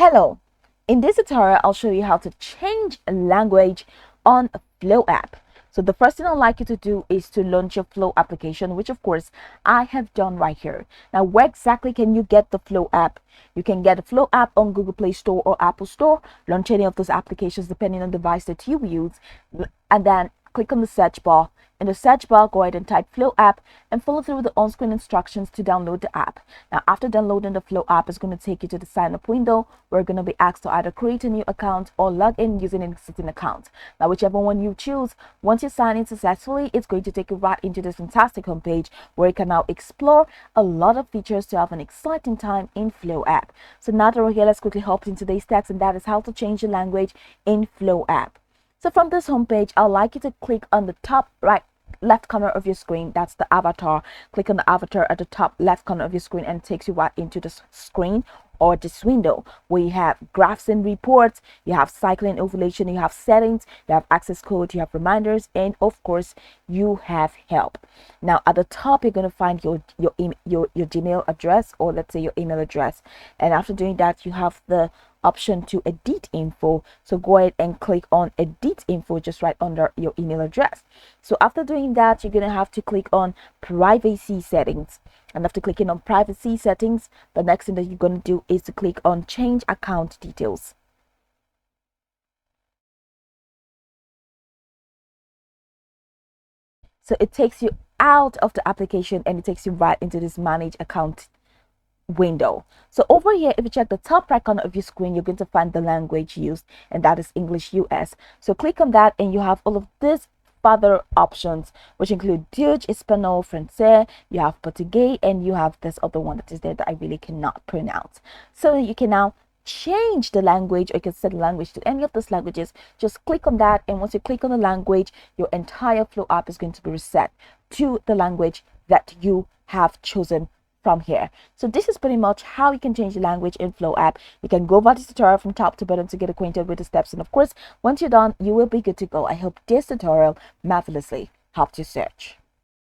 Hello, in this tutorial I'll show you how to change language on Flo App. So the first thing I'd like you to do is to launch your Flo application, which of course I have done right here. Now, where exactly can you get the Flo app? You can get the Flo app on Google Play Store or Apple Store. Launch any of those applications depending on the device that you use, and then click on the search bar. In the search bar, go ahead and type Flo app and follow through the on-screen instructions to download the app. Now, after downloading the Flo app, it's going to take you to the sign up window. We're going to be asked to either create a new account or log in using an existing account. Now, whichever one you choose, once you sign in successfully, it's going to take you right into this fantastic homepage where you can now explore a lot of features to have an exciting time in Flo app. So now that we're here, let's quickly hop into today's text, and that is how to change the language in Flo app. So from this homepage, I'd like you to click on the top right left corner of your screen. That's the avatar. Click on the avatar at the top left corner of your screen and it takes you right into the screen or this window where you have graphs and reports, you have cycling ovulation, you have settings, you have access code, you have reminders, and of course you have help. Now at the top you're going to find your Gmail address, or let's say your email address, and after doing that you have the option to edit info. So go ahead and click on edit info just right under your email address. So after doing that, you're going to have to click on privacy settings, and after clicking on privacy settings, the next thing that you're going to do is to click on change account details. So it takes you out of the application and it takes you right into this manage account window. So over here, if you check the top right corner of your screen, you're going to find the language used, and that is English US. So click on that and you have all of these further options, which include Dutch, Espanol, Francais, you have Portuguese, and you have this other one that is there that I really cannot pronounce. So you can now change the language, or you can set the language to any of those languages. Just click on that, and once you click on the language, your entire Flo app is going to be reset to the language that you have chosen from here. So this is pretty much how you can change the language in Flo app. You can go over this tutorial from top to bottom to get acquainted with the steps, and of course once you're done, you will be good to go. I hope this tutorial marvelously helped you search.